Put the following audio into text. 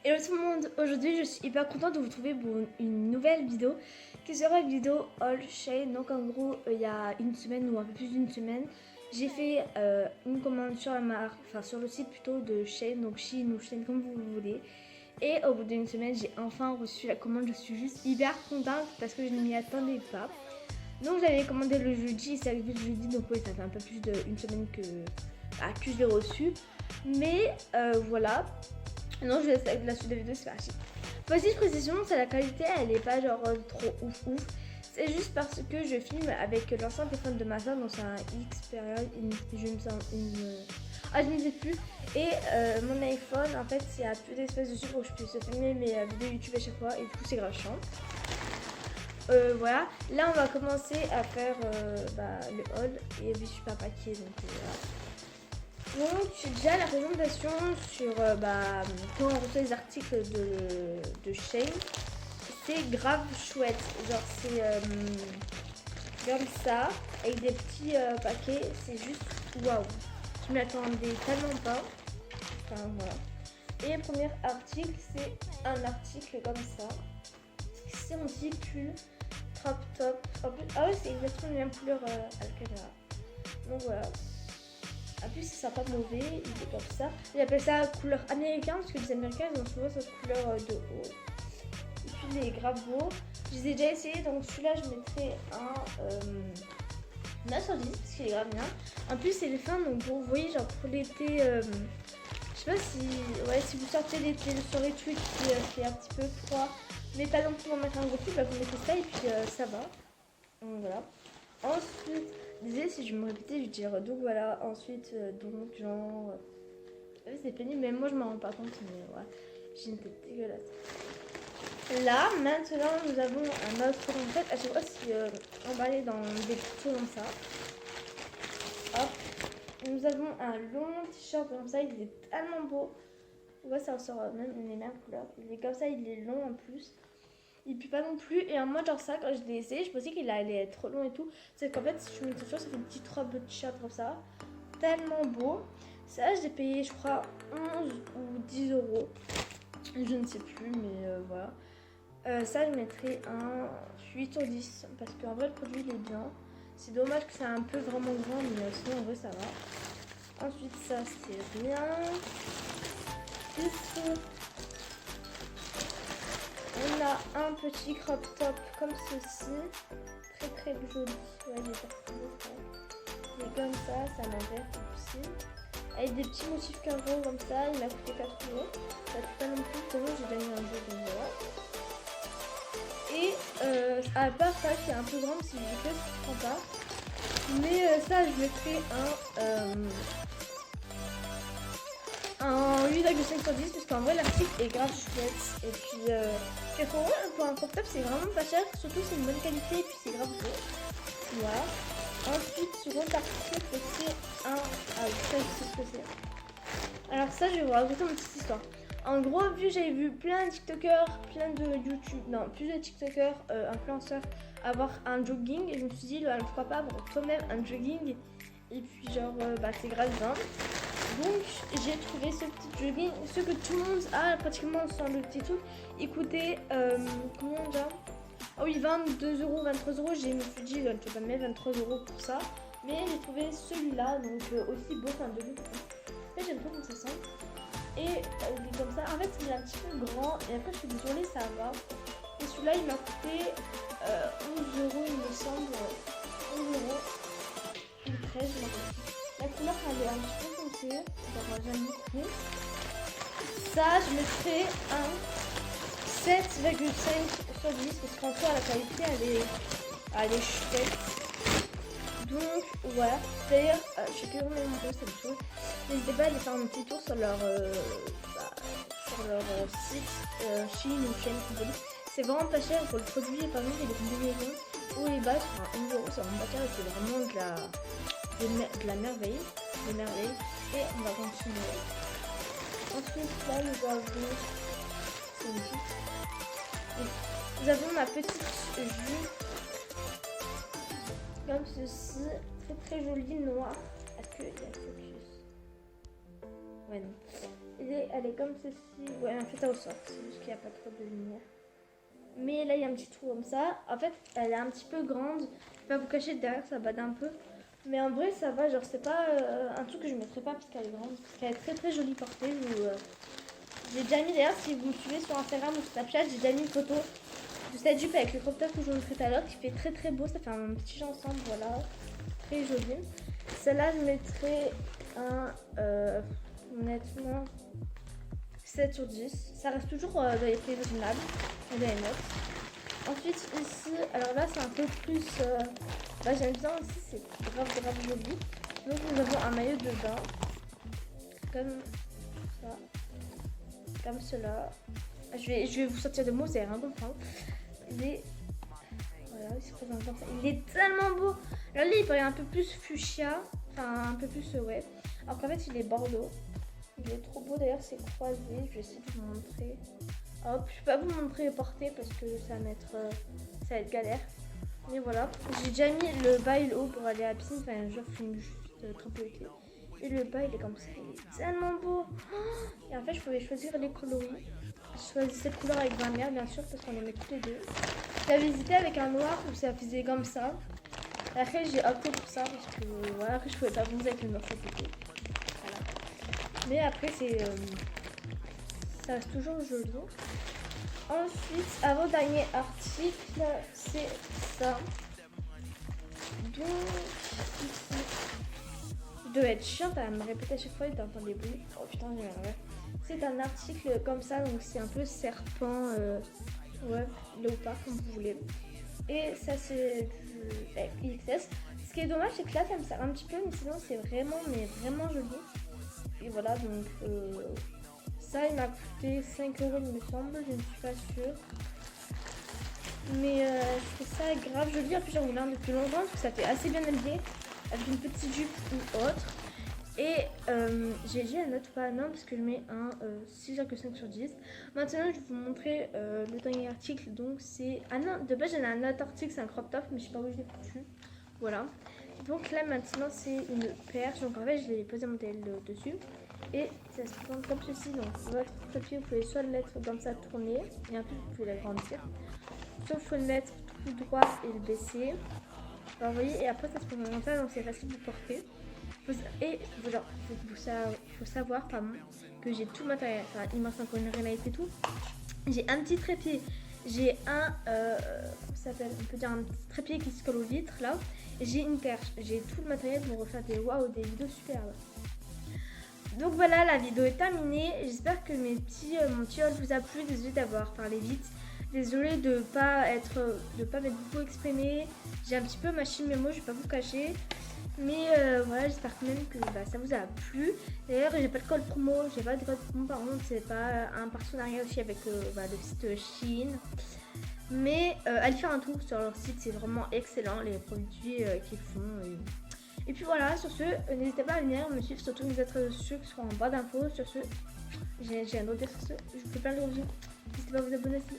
Hello tout le monde, aujourd'hui je suis hyper contente de vous retrouver pour une nouvelle vidéo qui sera une vidéo haul Shein. Donc en gros il y a une semaine ou un peu plus d'une semaine j'ai fait une commande sur la marque, enfin sur le site plutôt de Shein, donc Shein ou Shein comme vous voulez. Et au bout d'une semaine j'ai enfin reçu la commande, je suis juste hyper contente parce que je ne m'y attendais pas. Donc j'avais commandé le jeudi, c'est arrivé le jeudi, donc oui ça fait un peu plus d'une semaine que je l'ai reçu. Mais voilà. Non, je laisse avec la suite de la vidéo, c'est parti. Petite précision, c'est la qualité, elle est pas genre trop ouf. C'est juste parce que je filme avec l'ancien téléphone de ma soeur, donc c'est un Xperia, je ne sais plus. Et mon iPhone, en fait, il y a plus d'espace dessus pour que je puisse filmer mes vidéos YouTube à chaque fois, et du coup c'est grave chiant. Voilà, là on va commencer à faire le haul, et je suis pas paquet, donc voilà. Donc déjà la présentation sur quand on reçoit les articles de Shein, c'est grave chouette. Genre c'est comme ça, avec des petits paquets, c'est juste waouh. Je m'y attendais tellement pas. Enfin voilà. Et le premier article, c'est un article comme ça. C'est mon petit pull crop top. En plus, ah ouais, c'est exactement la même couleur à la caméra. Donc voilà. En plus, c'est pas mauvais, il est comme ça. J'appelle ça couleur américain parce que les Américains ils ont souvent cette couleur de haut. Et puis il est grave beau. Je les ai déjà essayés, donc celui-là je mettrai un 9 sur 10 parce qu'il est grave bien. En plus, c'est le fin, donc vous voyez, genre pour l'été, je sais pas si vous sortez l'été sur les trucs qui fait un petit peu froid, mais pas non plus pour mettre un gros pull, vous mettez ça et puis ça va. Donc voilà. Ensuite, désolé si je me répétais, je dirais donc voilà. Ensuite, donc genre. C'est pénible, mais moi je m'en rends pas compte, mais ouais. J'ai une tête dégueulasse. Là, maintenant, nous avons un autre. En fait, à chaque fois, c'est emballé dans des petits comme ça. Hop. Nous avons un long t-shirt comme ça, il est tellement beau. Ouais, ça ressort même les mêmes couleurs. Il est comme ça, il est long en plus. Il pue pas non plus. Et en mode genre ça, quand je l'ai essayé, je pensais qu'il allait être trop long et tout. C'est qu'en fait, si je mets quelque chose, ça fait une petite robe de t-shirt comme ça. Tellement beau. Ça, j'ai payé, je crois, 11 ou 10 euros. Je ne sais plus, mais voilà. Ça, je mettrais un 8 sur 10. Parce qu'en vrai, le produit, il est bien. C'est dommage que c'est un peu vraiment grand, mais sinon, en vrai, ça va. Ensuite, ça, c'est rien. Ici, on a un petit crop top comme ceci, très très joli. Ouais, il est parfait. Il est comme ça m'envers aussi. Avec des petits motifs carreaux comme ça, il m'a coûté 4 euros. Ça coûte pas non plus, pour moi j'ai gagné un jeu de voilà. Et à part ça qui est un peu grand, si je le fais, c'est sympa. Mais ça, je mettrais un 8,5 sur 10 parce qu'en vrai l'article est grave chouette. Et puis 4 euros pour un crop top, c'est vraiment pas cher, surtout c'est une bonne qualité et puis c'est grave beau. Voilà. Ensuite, second article, c'est un. Ah oui, ça je sais ce que c'est. Alors ça, je vais vous raconter une petite histoire. En gros, vu j'avais vu plein de TikTokers, plein de YouTube, non, plus de TikTokers, influenceurs avoir un jogging, et je me suis dit, pourquoi pas pour toi-même un jogging. Et puis genre, c'est grave bien. Donc j'ai trouvé ce petit jogging, ce que tout le monde a pratiquement sans le petit truc. Il coûtait, combien déjà? Ah oui, 22 euros, 23 euros. Je me suis dit, je ne peux pas mettre 23 euros pour ça. Mais j'ai trouvé celui-là, donc aussi beau, enfin de luxe. Mais j'aime trop comme ça sent. Et il est comme ça. En fait, il est un petit peu grand. Et après, je suis désolée, ça va. Et celui-là, il m'a coûté 11 euros, il me semble. 11 euros. Ou 13, je m'en rappelle plus. La couleur, elle est un petit peu foncée. Donc, j'aime beaucoup. Ça, je mettrais un 7,5 sur 10 parce qu'en soi la qualité elle est chouette. Donc voilà. D'ailleurs, je sais plus comment ils m'ont cette chose. N'hésitez pas à aller faire un petit tour sur leur site Shein ou Shein Company. C'est vraiment pas cher pour le produit. Par exemple, il y a des combinaisons où les bas sur 1 euro, c'est vraiment pas cher et c'est vraiment de la merveille. Des merveilles. Et on va continuer. Ensuite, là, nous avons. C'est une petite. Nous avons ma petite jupe comme ceci, très très jolie, noire. Est-ce qu'il y a focus? Ouais, non. Il elle est comme ceci. Ouais, en fait, elle ressort. C'est juste qu'il n'y a pas trop de lumière. Mais là, il y a un petit trou comme ça. En fait, elle est un petit peu grande. Je vais pas vous cacher derrière, ça bade un peu. Mais en vrai, ça va. Genre, c'est pas un truc que je mettrais pas parce qu'elle est grande. Parce qu'elle est très très jolie portée. J'ai déjà mis, d'ailleurs, si vous me suivez sur Instagram ou Snapchat, j'ai déjà mis une photo de cette jupe avec le crop top que je vous montrais tout à l'heure, qui fait très très beau. Ça fait un petit ensemble, voilà. Très joli. Celle-là, je mettrais un, honnêtement, 7 sur 10. Ça reste toujours dans les prix raisonnables, dans les notes. Ensuite, ici, alors là, c'est un peu plus... là, j'aime bien aussi, c'est grave joli. Donc, nous avons un maillot de bain. Comme ça. Comme cela. Je vais vous sortir de mots, vous allez rien comprendre. Il est... Voilà, il se présente comme ça. Il est tellement beau. Alors là, il paraît un peu plus fuchsia. Enfin, un peu plus, ouais. Alors qu'en fait, il est bordeaux. Il est trop beau, d'ailleurs, c'est croisé. Je vais essayer de vous montrer. Hop, je peux pas vous montrer porté parce que ça va être galère. Mais voilà, j'ai déjà mis le bas et le haut pour aller à la piscine. Enfin, je filme juste trop peu. Et le bas, il est comme ça. Il est tellement beau. Et en fait, je pouvais choisir les coloris. Je choisis cette couleur avec ma mère, bien sûr, parce qu'on aimait tous les deux. J'avais hésité avec un noir où ça faisait comme ça. Et après, j'ai opté pour ça parce que voilà, après, je pouvais pas bronzer avec le noir côté. Voilà. Mais après, ça reste toujours joli. Ensuite, avant-dernier article, c'est ça. Donc, ici, je dois être chiante à me répéter à chaque fois et d'entendre des bruits. Oh putain, ouais. C'est un article comme ça, donc c'est un peu serpent, ouais, léopard, comme vous voulez. Et ça, c'est du XS. Ce qui est dommage, c'est que là, ça me sert un petit peu, mais sinon, c'est vraiment joli. Et voilà, donc... ça, il m'a coûté 5 €, il me semble, je ne suis pas sûre. Mais je trouve ça grave joli. En plus, j'en voulais un depuis longtemps parce que ça fait assez bien élevé avec une petite jupe ou autre. Et j'ai dit la note pas non parce que je mets un 6,5 sur 10. Maintenant, je vais vous montrer le dernier article. Donc, c'est. Ah non, de base, j'en ai un autre article, c'est un crop top, mais je sais pas où je l'ai foutu. Voilà. Donc là, maintenant, c'est une perche. Donc en fait, je l'ai posé mon tel dessus. Et ça se présente comme ceci. Donc votre papier, vous pouvez soit le mettre comme ça tourner et ensuite vous pouvez l'agrandir, soit vous pouvez le mettre tout droit et le baisser. Alors, vous voyez, et après ça se présente comme ça, donc c'est facile de porter. Et voilà, faut savoir que j'ai tout le matériel. Enfin, il manque encore une réalité et tout. J'ai un petit trépied. J'ai un, comment ça s'appelle, on peut dire un petit trépied qui se colle au vitre là. J'ai une perche. J'ai tout le matériel pour refaire des des vidéos superbes. Donc voilà, la vidéo est terminée. J'espère que mon petit haul vous a plu. Désolée d'avoir parlé vite. Désolée de pas m'être beaucoup exprimée. J'ai un petit peu mâché mes mots, je vais pas vous cacher. Mais voilà, j'espère quand même que ça vous a plu. D'ailleurs, j'ai pas de code promo. J'ai pas de code promo, par contre, c'est pas un partenariat aussi avec le site Shein. Mais allez faire un tour sur leur site, c'est vraiment excellent, les produits qu'ils font. Et puis voilà, sur ce, n'hésitez pas à venir me suivre sur tous mes autres réseaux sociaux qui seront en barre d'infos. Sur ce, j'ai un autre sur ce, je vous fais plein de gros bisous. N'hésitez pas à vous abonner aussi.